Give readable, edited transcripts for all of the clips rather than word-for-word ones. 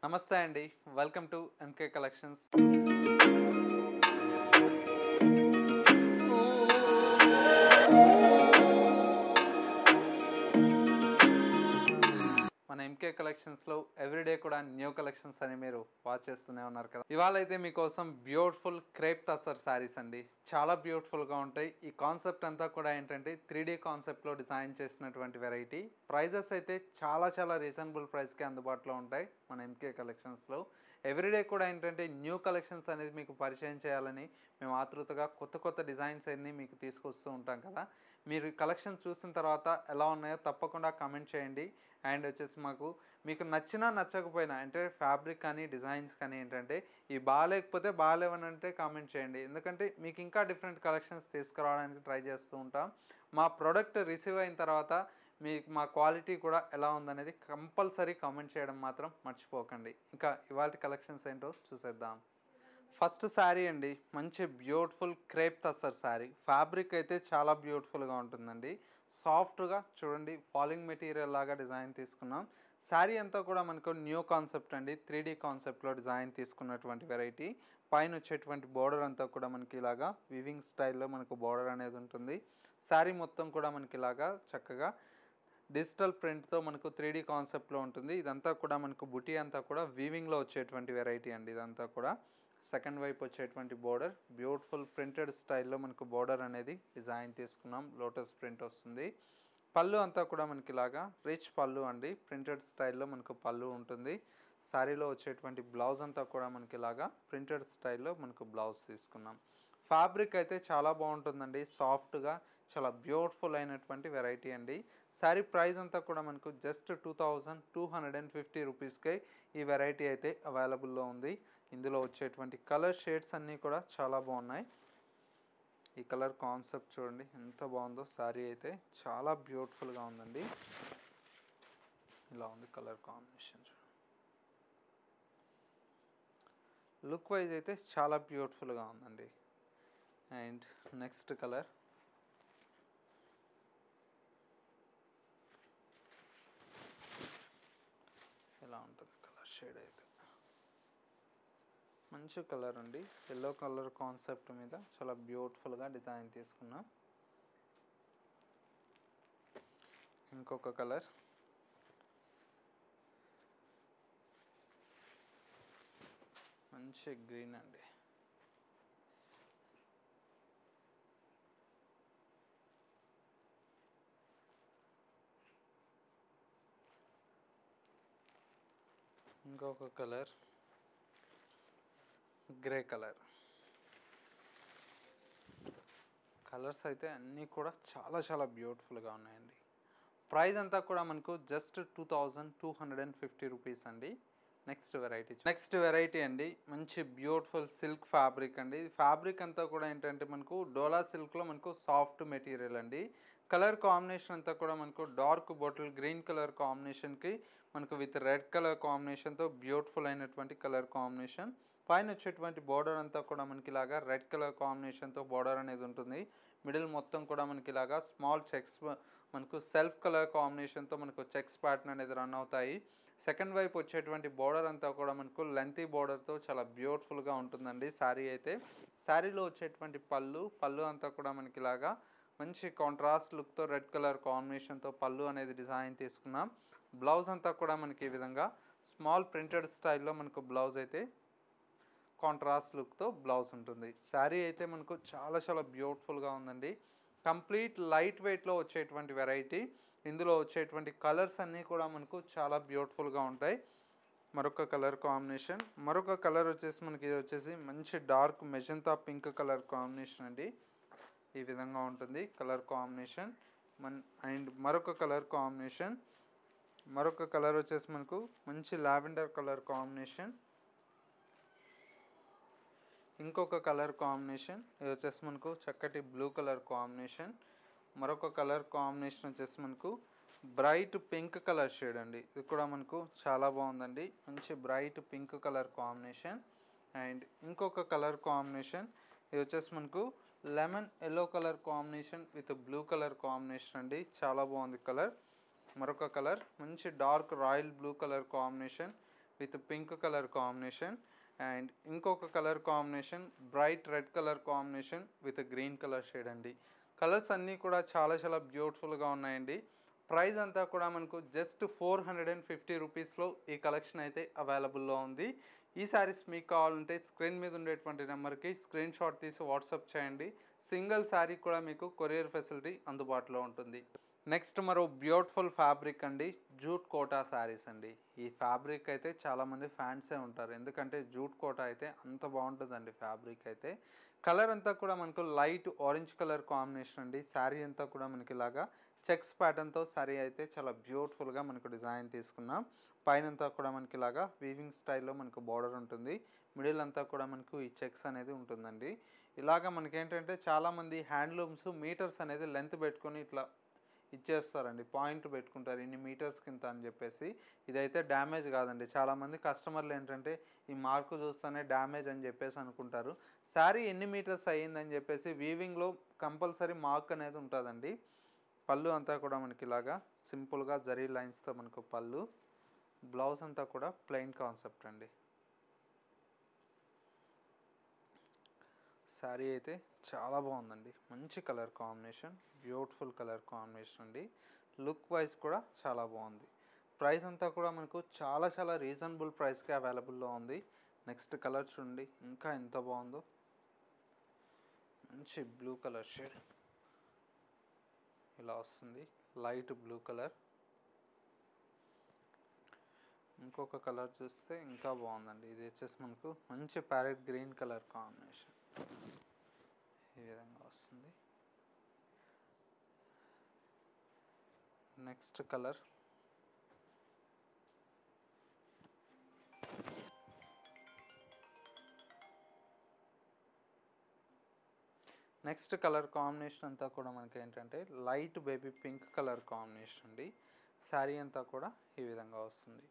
నమస్తే అండి. Welcome to MK collections. మన ఎంకే కలెక్షన్స్లో ఎవ్రీడే కూడా న్యూ కలెక్షన్స్ అని మీరు వాచ్ చేస్తూనే ఉన్నారు కదా. ఇవాళ అయితే మీకోసం బ్యూటిఫుల్ క్రేప్ టసర్ శారీస్ అండి. చాలా బ్యూటిఫుల్గా ఉంటాయి. ఈ కాన్సెప్ట్ అంతా కూడా ఏంటంటే 3D కాన్సెప్ట్లో డిజైన్ చేసినటువంటి వెరైటీ. ప్రైజెస్ అయితే చాలా రీజనబుల్ ప్రైస్కి అందుబాటులో ఉంటాయి మన ఎంకే కలెక్షన్స్లో. ఎవ్రీడే కూడా ఏంటంటే న్యూ కలెక్షన్స్ అనేది మీకు పరిచయం చేయాలని మేము ఆతృతగా కొత్త డిజైన్స్ అన్నీ మీకు తీసుకొస్తూ ఉంటాం కదా. మీరు కలెక్షన్ చూసిన తర్వాత ఎలా ఉన్నాయో తప్పకుండా కామెంట్ చేయండి. అండ్ వచ్చేసి మీకు నచ్చినా నచ్చకపోయినా అంటే ఫ్యాబ్రిక్ కానీ డిజైన్స్ కానీ ఏంటంటే ఈ బాగాలేకపోతే బాగాలేవని అంటే కామెంట్ చేయండి. ఎందుకంటే మీకు ఇంకా డిఫరెంట్ కలెక్షన్స్ తీసుకురావడానికి ట్రై చేస్తూ ఉంటాం. మా ప్రోడక్ట్ రిసీవ్ అయిన తర్వాత మా క్వాలిటీ కూడా ఎలా ఉందనేది కంపల్సరీ కామెంట్ చేయడం మాత్రం మర్చిపోకండి. ఇంకా ఇవాళ కలెక్షన్స్ ఏంటో చూసేద్దాం. ఫస్ట్ శారీ అండి, మంచి beautiful crepe tussar sari. Fabric అయితే చాలా బ్యూటిఫుల్గా ఉంటుందండి. సాఫ్ట్గా చూడండి, ఫాలింగ్ మెటీరియల్ లాగా డిజైన్ తీసుకున్నాం. శారీ అంతా కూడా మనకు న్యూ కాన్సెప్ట్ అండి, 3D కాన్సెప్ట్లో డిజైన్ తీసుకున్నటువంటి వెరైటీ. పైన వచ్చేటువంటి బోర్డర్ అంతా కూడా మనకి ఇలాగా వివింగ్ స్టైల్లో మనకు బోర్డర్ అనేది ఉంటుంది. శారీ మొత్తం కూడా మనకి ఇలాగా చక్కగా డిజిటల్ ప్రింట్తో మనకు 3D కాన్సెప్ట్లో ఉంటుంది. ఇదంతా కూడా మనకు బుటీ అంతా కూడా వీవింగ్లో వచ్చేటువంటి వెరైటీ అండి. ఇదంతా కూడా సెకండ్ వైపు వచ్చేటువంటి బోర్డర్ బ్యూటిఫుల్ ప్రింటెడ్ స్టైల్లో మనకు బోర్డర్ అనేది డిజైన్ తీసుకున్నాం. లోటస్ ప్రింట్ వస్తుంది. పళ్ళు అంతా కూడా మనకి ఇలాగా రిచ్ పళ్ళు అండి, ప్రింటెడ్ స్టైల్లో మనకు పళ్ళు ఉంటుంది. శారీలో వచ్చేటువంటి బ్లౌజ్ అంతా కూడా మనకి ఇలాగా ప్రింటెడ్ స్టైల్లో మనకు బ్లౌజ్ తీసుకున్నాం. ఫ్యాబ్రిక్ అయితే చాలా బాగుంటుందండి, సాఫ్ట్గా చాలా బ్యూటిఫుల్ అయినటువంటి వెరైటీ అండి. శారీ ప్రైస్ అంతా కూడా మనకు జస్ట్ 2250 రూపీస్కే ఈ వెరైటీ అయితే అవైలబుల్లో ఉంది. ఇందులో వచ్చేటువంటి కలర్ షేడ్స్ అన్నీ కూడా చాలా బాగున్నాయి. ఈ కలర్ కాన్సెప్ట్ చూడండి ఎంత బాగుందో. శారీ అయితే చాలా బ్యూటిఫుల్గా ఉందండి. ఇలా ఉంది కలర్ కాంబినేషన్. లుక్ వైజ్ అయితే చాలా బ్యూటిఫుల్గా ఉందండి. అండ్ నెక్స్ట్ కలర్ ఇలా ఉంటుంది కలర్ షేడ్ అయితే. మంచి కలర్ అండి, ఎల్లో కలర్ కాన్సెప్ట్ మీద చాలా బ్యూటిఫుల్గా డిజైన్ తీసుకున్నాం. ఇంకొక కలర్ మంచి గ్రీన్ అండి. ఇంకొక కలర్ గ్రే కలర్. కలర్స్ అయితే అన్నీ కూడా చాలా బ్యూటిఫుల్గా ఉన్నాయండి. ప్రైస్ అంతా కూడా మనకు జస్ట్ 2250 రూపీస్ అండి. నెక్స్ట్ వెరైటీ అండి, మంచి బ్యూటిఫుల్ సిల్క్ ఫ్యాబ్రిక్ అండి. ఫ్యాబ్రిక్ అంతా కూడా ఏంటంటే మనకు డోలా సిల్క్లో మనకు సాఫ్ట్ మెటీరియల్ అండి. కలర్ కాంబినేషన్ అంతా కూడా మనకు డార్క్ బాటిల్ గ్రీన్ కలర్ కాంబినేషన్కి మనకు విత్ రెడ్ కలర్ కాంబినేషన్తో బ్యూటిఫుల్ అయినటువంటి కలర్ కాంబినేషన్. పైన వచ్చేటువంటి బోర్డర్ అంతా కూడా మనకి ఇలాగా రెడ్ కలర్ కాంబినేషన్తో బోర్డర్ అనేది ఉంటుంది. మిడిల్ మొత్తం కూడా మనకి ఇలాగా స్మాల్ చెక్స్ మనకు సెల్ఫ్ కలర్ కాంబినేషన్తో మనకు చెక్స్ ప్యాటర్న్ అనేది రన్ అవుతాయి. సెకండ్ వైపు వచ్చేటువంటి బోర్డర్ అంతా కూడా మనకు లెంతీ బోర్డర్తో చాలా బ్యూటిఫుల్గా ఉంటుందండి శారీ అయితే. శారీలో వచ్చేటువంటి పళ్ళు అంతా కూడా మనకి ఇలాగా మంచి కాంట్రాస్ట్ లుక్తో రెడ్ కలర్ కాంబినేషన్తో పళ్ళు అనేది డిజైన్ తీసుకున్నాం. బ్లౌజ్ అంతా కూడా మనకి ఈ విధంగా స్మాల్ ప్రింటెడ్ స్టైల్లో మనకు బ్లౌజ్ అయితే కాంట్రాస్ట్ లుక్తో బ్లౌజ్ ఉంటుంది. శారీ అయితే మనకు చాలా బ్యూటిఫుల్గా ఉందండి. కంప్లీట్ లైట్ వెయిట్లో వచ్చేటువంటి వెరైటీ. ఇందులో వచ్చేటువంటి కలర్స్ అన్నీ కూడా మనకు చాలా బ్యూటిఫుల్గా ఉంటాయి. మరొక కలర్ కాంబినేషన్, మరొక కలర్ వచ్చేసి మనకి ఇది వచ్చేసి మంచి dark magenta pink colour combination అండి. ఈ విధంగా ఉంటుంది కలర్ కాంబినేషన్. అండ్ మరొక కలర్ కాంబినేషన్, మరొక కలర్ వచ్చేసి మనకు మంచి లావెండర్ కలర్ కాంబినేషన్. ఇంకొక కలర్ కాంబినేషన్ ఇది వచ్చేసి మనకు చక్కటి బ్లూ కలర్ కాంబినేషన్. మరొక కలర్ కాంబినేషన్ వచ్చేసి మనకు బ్రైట్ పింక్ కలర్ షేడ్ అండి. ఇది కూడా మనకు చాలా బాగుందండి, మంచి bright pink colour combination. And ఇంకొక కలర్ కాంబినేషన్ ఇది వచ్చేసి మనకు lemon yellow colour combination with blue colour combination అండి. చాలా బాగుంది కలర్. మరొక కలర్ మంచి dark royal blue colour combination with pink colour combination and ఇంకొక colour combination bright red colour combination with green colour shade అండి. కలర్స్ అన్నీ కూడా చాలా చాలా బ్యూటిఫుల్గా ఉన్నాయండి. ప్రైస్ అంతా కూడా మనకు జస్ట్ 450 రూపీస్లో ఈ కలెక్షన్ అయితే అవైలబుల్లో ఉంది. ఈ శారీస్ మీకు కావాలంటే స్క్రీన్ మీద ఉండేటువంటి నెంబర్కి స్క్రీన్ షాట్ తీసి వాట్సాప్ చేయండి. సింగిల్ శారీ కూడా మీకు కొరియర్ ఫెసిలిటీ అందుబాటులో ఉంటుంది. నెక్స్ట్ మరో బ్యూటిఫుల్ ఫ్యాబ్రిక్ అండి, జూట్ కోటా శారీస్ అండి. ఈ ఫ్యాబ్రిక్ అయితే చాలామంది ఫ్యాన్సే ఉంటారు, ఎందుకంటే జూట్ కోటా అయితే అంత బాగుంటుందండి. ఫ్యాబ్రిక్ అయితే కలర్ అంతా కూడా మనకు లైట్ ఆరెంజ్ కలర్ కాంబినేషన్ అండి. శారీ అంతా కూడా మనకి ఇలాగా చెక్స్ ప్యాటర్న్తో శారీ అయితే చాలా బ్యూటిఫుల్గా మనకు డిజైన్ తీసుకున్నాం. పైన అంతా కూడా మనకి ఇలాగా వీవింగ్ స్టైల్లో మనకు బార్డర్ ఉంటుంది. మిడిల్ అంతా కూడా మనకు ఈ చెక్స్ అనేది ఉంటుందండి. ఇలాగ మనకేంటంటే చాలామంది హ్యాండ్లూమ్స్ మీటర్స్ అనేది లెంత్ పెట్టుకొని ఇట్లా ఇచ్చేస్తారండి, పాయింట్ పెట్టుకుంటారు ఇన్ని మీటర్స్ కింద అని చెప్పేసి. ఇదైతే డ్యామేజ్ కాదండి. చాలామంది కస్టమర్లు ఏంటంటే ఈ మార్కు చూస్తేనే డ్యామేజ్ అని చెప్పేసి అనుకుంటారు. శారీ ఎన్ని మీటర్స్ అయ్యిందని చెప్పేసి వీవింగ్లో కంపల్సరీ మార్క్ అనేది ఉంటుందండి. పళ్ళు అంతా కూడా మనకి ఇలాగా సింపుల్గా జరీ లైన్స్తో మనకు పళ్ళు. బ్లౌజ్ అంతా కూడా ప్లెయిన్ కాన్సెప్ట్ అండి. శారీ అయితే చాలా బాగుందండి, మంచి colour combination, beautiful colour combination అండి. లుక్ వైజ్ కూడా చాలా బాగుంది. ప్రైస్ అంతా కూడా మనకు చాలా చాలా రీజనబుల్ ప్రైస్కి అవైలబుల్లో ఉంది. నెక్స్ట్ కలర్ చూడండి, ఇంకా ఎంత బాగుందో, మంచి బ్లూ కలర్ షేడ్ ఇలా వస్తుంది, లైట్ బ్లూ కలర్. ఇంకొక కలర్ చూస్తే ఇంకా బాగుందండి, ఇది వచ్చేసి మనకు మంచి ప్యారెట్ గ్రీన్ కలర్ కాంబినేషన్ ఈ విధంగా వస్తుంది. Next colour next colour combination అంతా కూడా మనకి ఏంటంటే light baby pink colour combination అండి. శారీ అంతా కూడా ఈ విధంగా వస్తుంది.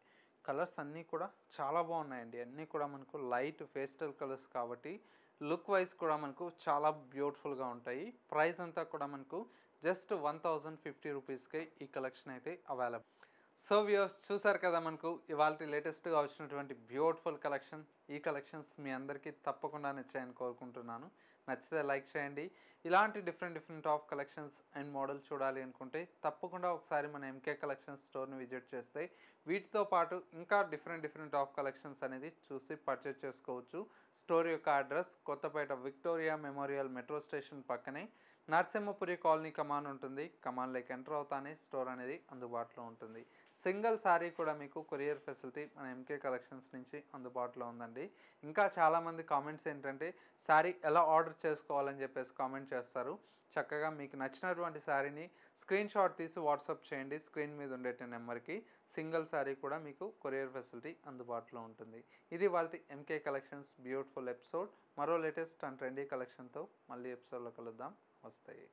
కలర్స్ అన్నీ కూడా చాలా బాగున్నాయండి. అన్నీ కూడా మనకు లైట్ పేస్టల్ కలర్స్ కాబట్టి లుక్ వైజ్ కూడా మనకు చాలా బ్యూటిఫుల్గా ఉంటాయి. ప్రైస్ అంతా కూడా మనకు జస్ట్ 1050 రూపీస్కే ఈ కలెక్షన్ అయితే అవైలబుల్. సో వ్యూవర్స్ చూసారు కదా, మనకు ఇవాళ లేటెస్ట్గా వచ్చినటువంటి బ్యూటిఫుల్ కలెక్షన్. ఈ కలెక్షన్స్ మీ అందరికీ తప్పకుండా నచ్చాయని కోరుకుంటున్నాను. నచ్చితే లైక్ చేయండి. ఇలాంటి different of collections and models చూడాలి అనుకుంటే తప్పకుండా ఒకసారి మన ఎంకే కలెక్షన్స్ స్టోర్ని విజిట్ చేస్తే వీటితో పాటు ఇంకా డిఫరెంట్ ఆఫ్ కలెక్షన్స్ అనేది చూసి పర్చేస్ చేసుకోవచ్చు. స్టోర్ యొక్క address Kothapet Victoria Memorial metro station పక్కనే నరసింహపురి కాలనీ కమాన్ ఉంటుంది. కమాన్లోకి ఎంటర్ అవుతానే స్టోర్ అనేది అందుబాటులో ఉంటుంది. సింగిల్ శారీ కూడా మీకు కొరియర్ ఫెసిలిటీ మన ఎంకే కలెక్షన్స్ నుంచి అందుబాటులో ఉందండి. ఇంకా చాలామంది కామెంట్స్ ఏంటంటే శారీ ఎలా ఆర్డర్ చేసుకోవాలని చెప్పేసి కామెంట్ చేస్తారు. చక్కగా మీకు నచ్చినటువంటి శారీని స్క్రీన్ షాట్ తీసి వాట్సాప్ చేయండి స్క్రీన్ మీద ఉండే నెంబర్కి. సింగిల్ శారీ కూడా మీకు కొరియర్ ఫెసిలిటీ అందుబాటులో ఉంటుంది. ఇది వాళ్ళ ఎంకే కలెక్షన్స్ బ్యూటిఫుల్ ఎపిసోడ్. మరో లేటెస్ట్ అండ్ ట్రెండీ కలెక్షన్తో మళ్ళీ ఎపిసోడ్లో కలుద్దాం. వస్తాయి.